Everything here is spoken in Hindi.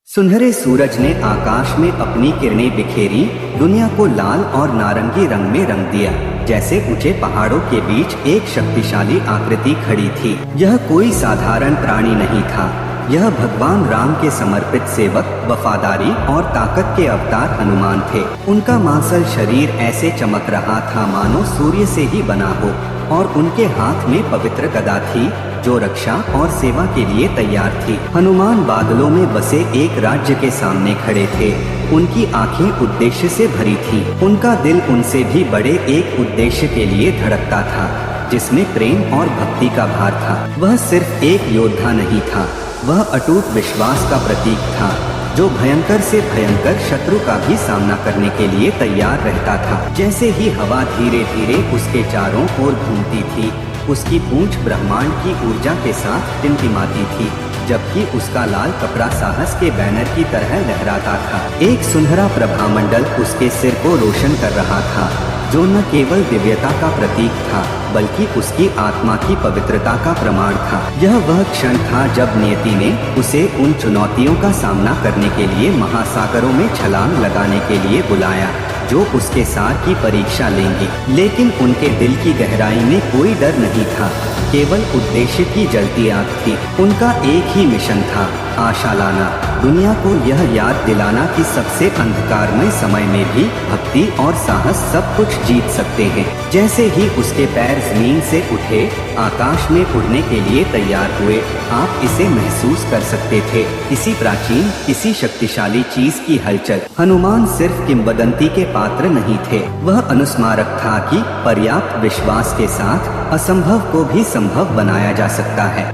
सुनहरे सूरज ने आकाश में अपनी किरणें बिखेरी, दुनिया को लाल और नारंगी रंग में रंग दिया। जैसे ऊंचे पहाड़ों के बीच एक शक्तिशाली आकृति खड़ी थी। यह कोई साधारण प्राणी नहीं था, यह भगवान राम के समर्पित सेवक, वफादारी और ताकत के अवतार हनुमान थे। उनका मांसल शरीर ऐसे चमक रहा था मानो सूर्य से ही बना हो, और उनके हाथ में पवित्र गदा थी जो रक्षा और सेवा के लिए तैयार थी। हनुमान बादलों में बसे एक राज्य के सामने खड़े थे। उनकी आंखें उद्देश्य से भरी थी। उनका दिल उनसे भी बड़े एक उद्देश्य के लिए धड़कता था, जिसमें प्रेम और भक्ति का भार था। वह सिर्फ एक योद्धा नहीं था, वह अटूट विश्वास का प्रतीक था, जो भयंकर से भयंकर शत्रु का भी सामना करने के लिए तैयार रहता था। जैसे ही हवा धीरे धीरे उसके चारों ओर घूमती थी, उसकी पूंछ ब्रह्मांड की ऊर्जा के साथ टिमटिमाती थी, जबकि उसका लाल कपड़ा साहस के बैनर की तरह लहराता था। एक सुनहरा प्रभामंडल उसके सिर को रोशन कर रहा था, जो न केवल दिव्यता का प्रतीक था, बल्कि उसकी आत्मा की पवित्रता का प्रमाण था। यह वह क्षण था जब नियति ने उसे उन चुनौतियों का सामना करने के लिए महासागरों में छलांग लगाने के लिए बुलाया, जो उसके सार की परीक्षा लेंगी। लेकिन उनके दिल की गहराई में कोई डर नहीं था, केवल उद्देश्य की जलती आग थी। उनका एक ही मिशन था, आशा लाना, दुनिया को यह याद दिलाना कि सबसे अंधकारमय समय में भी भक्ति और साहस सब कुछ जीत सकते हैं। जैसे ही उसके पैर जमीन से उठे, आकाश में उड़ने के लिए तैयार हुए, आप इसे महसूस कर सकते थे, किसी प्राचीन, किसी शक्तिशाली चीज की हलचल। हनुमान सिर्फ किंवदंती के पात्र नहीं थे, वह अनुस्मारक था कि पर्याप्त विश्वास के साथ असंभव को भी संभव बनाया जा सकता है।